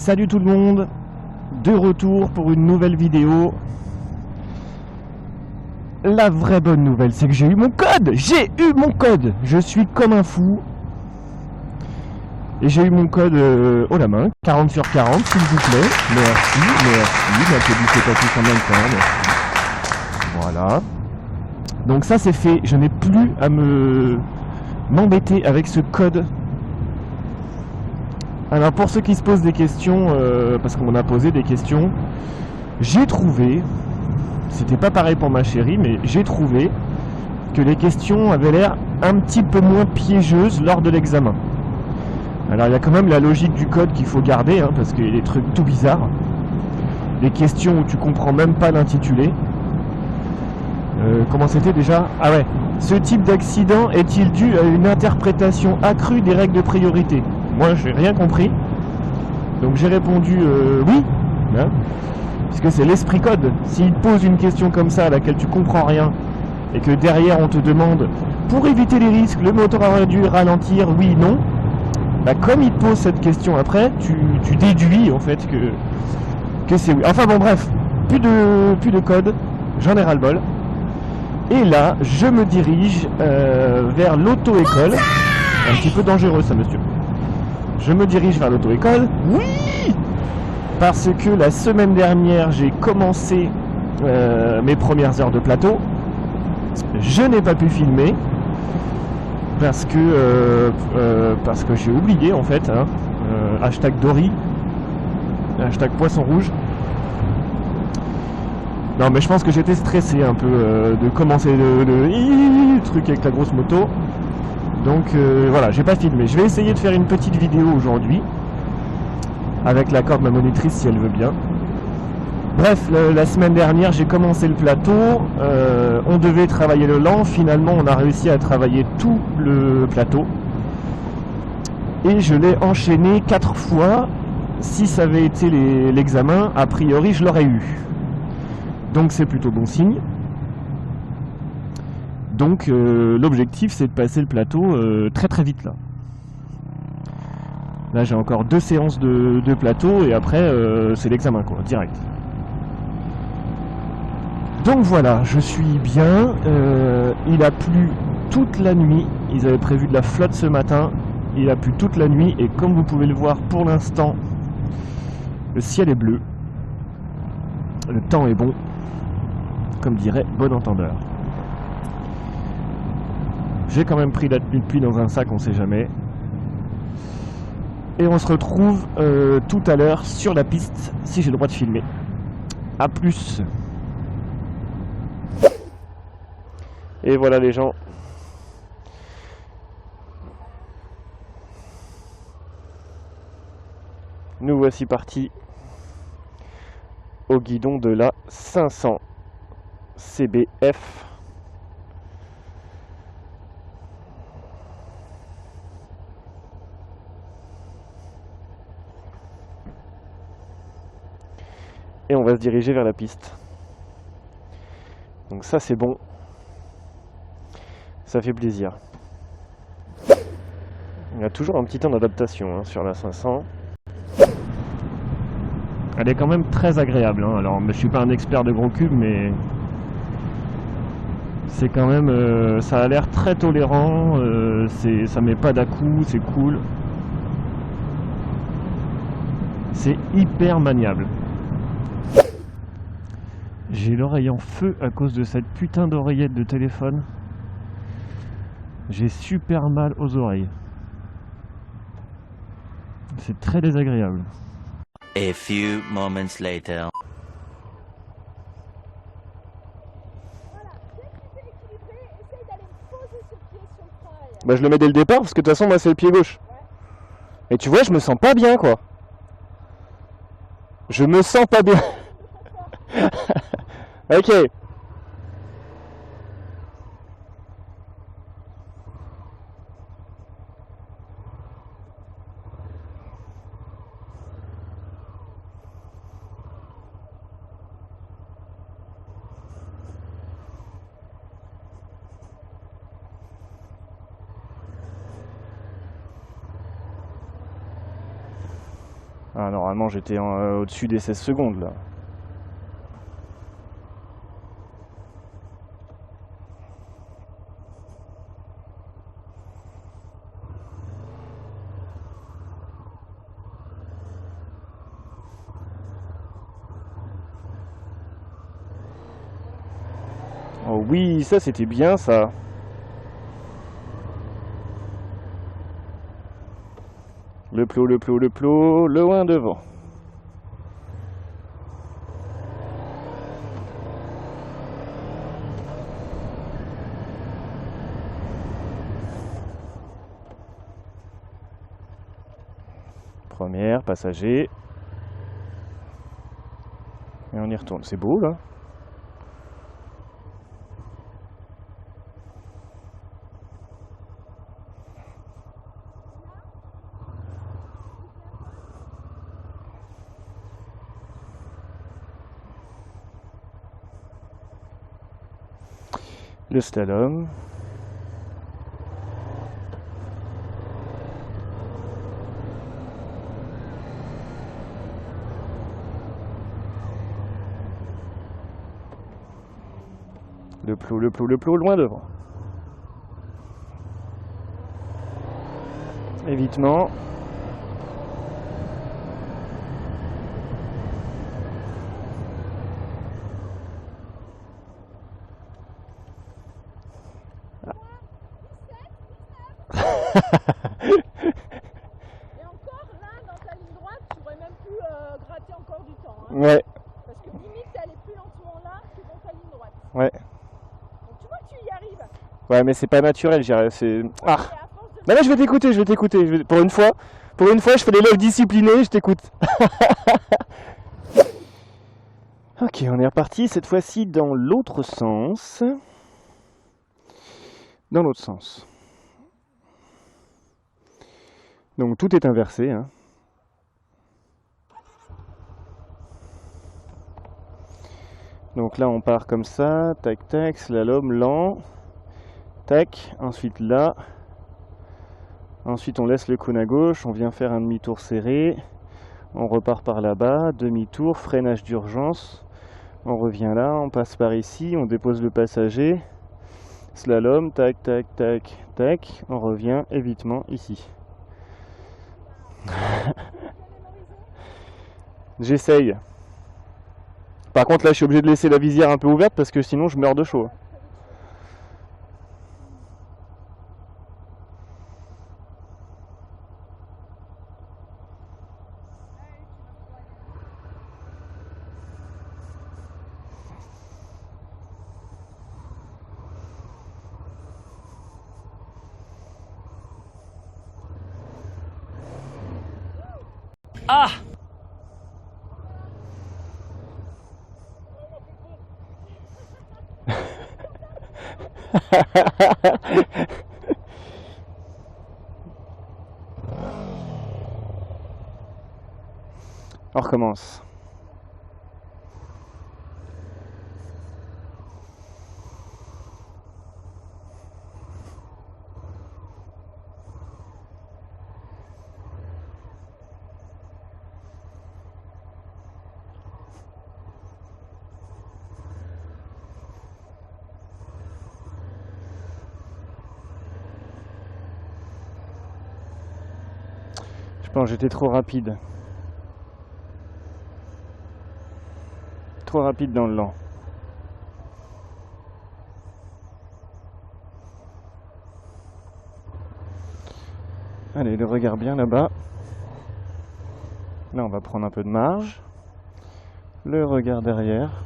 Salut tout le monde, de retour pour une nouvelle vidéo. La vraie bonne nouvelle, c'est que j'ai eu mon code. J'ai eu mon code. Je suis comme un fou. Et j'ai eu mon code haut la main, 40 sur 40, s'il vous plaît. Merci. N'applaudissez pas tous en même temps, merci. Voilà. Donc ça c'est fait. Je n'ai plus à m'embêter avec ce code. Alors pour ceux qui se posent des questions, parce qu'on a posé des questions, j'ai trouvé, c'était pas pareil pour ma chérie, mais j'ai trouvé que les questions avaient l'air un petit peu moins piégeuses lors de l'examen. Alors il y a quand même la logique du code qu'il faut garder, hein, parce qu'il y a des trucs tout bizarres. Des questions où tu comprends même pas l'intitulé. Comment c'était déjà? Ah ouais. Ce type d'accident est-il dû à une interprétation accrue des règles de priorité? Moi, j'ai rien compris. Donc j'ai répondu oui, hein, puisque c'est l'esprit code. S'il te pose une question comme ça à laquelle tu comprends rien, et que derrière on te demande, pour éviter les risques, le moteur aurait dû ralentir, oui, non, bah comme il te pose cette question après, tu déduis en fait que c'est oui. Enfin bon bref, plus de code, j'en ai ras-le-bol. Et là, je me dirige vers l'auto-école. Un petit peu dangereux ça, monsieur. Je me dirige vers l'auto-école. Oui! Parce que la semaine dernière, j'ai commencé mes premières heures de plateau. Je n'ai pas pu filmer. Parce que j'ai oublié en fait. Hein, hashtag Dory. Hashtag Poisson Rouge. Non mais je pense que j'étais stressé un peu de commencer le truc avec la grosse moto. Donc voilà, j'ai pas filmé. Je vais essayer de faire une petite vidéo aujourd'hui. Avec l'accord de ma monitrice si elle veut bien. Bref, la semaine dernière j'ai commencé le plateau. On devait travailler le lent. Finalement on a réussi à travailler tout le plateau. Et je l'ai enchaîné 4 fois. Si ça avait été l'examen, a priori je l'aurais eu. Donc c'est plutôt bon signe. Donc l'objectif c'est de passer le plateau très très vite là. Là j'ai encore 2 séances de plateau et après c'est l'examen quoi, direct. Donc voilà, je suis bien. Il a plu toute la nuit. Ils avaient prévu de la flotte ce matin. Il a plu toute la nuit et comme vous pouvez le voir pour l'instant, le ciel est bleu. Le temps est bon. Comme dirait bon entendeur. J'ai quand même pris la tenue de pluie dans un sac, on sait jamais. Et on se retrouve tout à l'heure sur la piste, si j'ai le droit de filmer. A plus. Et voilà les gens. Nous voici partis au guidon de la 500 CBF. Et on va se diriger vers la piste. Donc ça c'est bon. Ça fait plaisir. Il y a toujours un petit temps d'adaptation hein, sur la 500. Elle est quand même très agréable. Hein. Alors je suis pas un expert de gros cubes mais c'est quand même, ça a l'air très tolérant, ça met pas d'à-coups, c'est cool. C'est hyper maniable. J'ai l'oreille en feu à cause de cette putain d'oreillette de téléphone. J'ai super mal aux oreilles. C'est très désagréable. A few moments later. Bah je le mets dès le départ parce que de toute façon moi c'est le pied gauche. Et tu vois je me sens pas bien quoi. Je me sens pas bien. Ok. Ah, normalement j'étais au-dessus des 16 secondes là. Oh oui, ça c'était bien ça. Le plot, le plot, le plot, le loin devant. Première, passager. Et on y retourne. C'est beau là. Le slalom. Le plot, le plot, le plot, loin devant. Évitement. Et encore là, dans ta ligne droite, tu aurais même pu gratter encore du temps. Hein. Ouais, Parce que limite, t'es allé plus lentement là que dans ta ligne droite. ouais. Donc tu vois que tu y arrives. Ouais, mais c'est pas naturel, j'irais. C'est. Ah! Et à force de... Bah là, je vais t'écouter, je vais t'écouter. Pour une fois, je fais l'élève discipliné, je t'écoute. Ok, on est reparti, cette fois-ci dans l'autre sens. Dans l'autre sens. Donc tout est inversé. Hein. Donc là, on part comme ça, tac, tac, slalom lent, tac, ensuite là. Ensuite, on laisse le cône à gauche, on vient faire un demi-tour serré. On repart par là-bas, demi-tour, freinage d'urgence. On revient là, on passe par ici, on dépose le passager. Slalom, tac, tac, tac, tac. On revient, évitement, ici. J'essaye. Par contre, là, je suis obligé de laisser la visière un peu ouverte parce que sinon, je meurs de chaud. Ah! On recommence. Je pense que j'étais trop rapide. Trop rapide dans le lent. Allez, le regard bien là-bas. Là, on va prendre un peu de marge. Le regard derrière.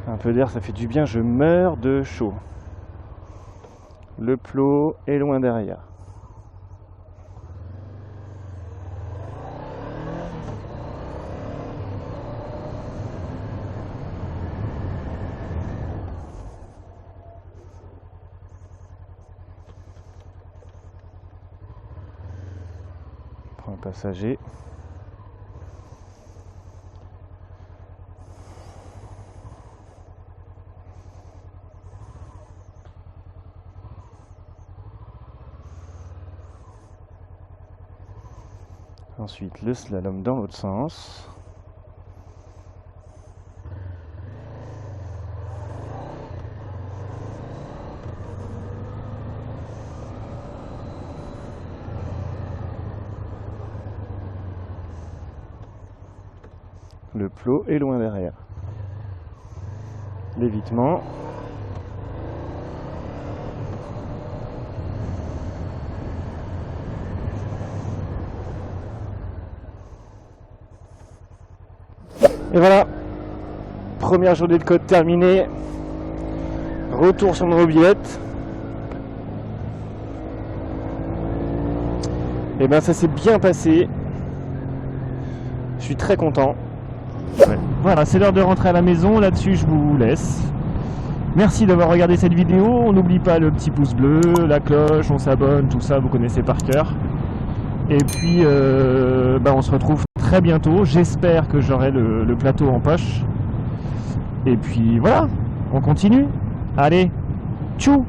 Un peu d'air, ça fait du bien. Je meurs de chaud. Le plot est loin derrière. Prends un passager. Ensuite le slalom dans l'autre sens. Le plot est loin derrière. L'évitement. Et voilà, première journée de côte terminée. Retour sur nos mobylettes. Et ben ça s'est bien passé. Je suis très content. Ouais. Voilà, c'est l'heure de rentrer à la maison. Là-dessus, je vous laisse. Merci d'avoir regardé cette vidéo. On n'oublie pas le petit pouce bleu, la cloche, on s'abonne, tout ça, vous connaissez par cœur. Et puis, on se retrouve très bientôt. J'espère que j'aurai le plateau en poche. Et puis voilà, on continue. Allez, tchou!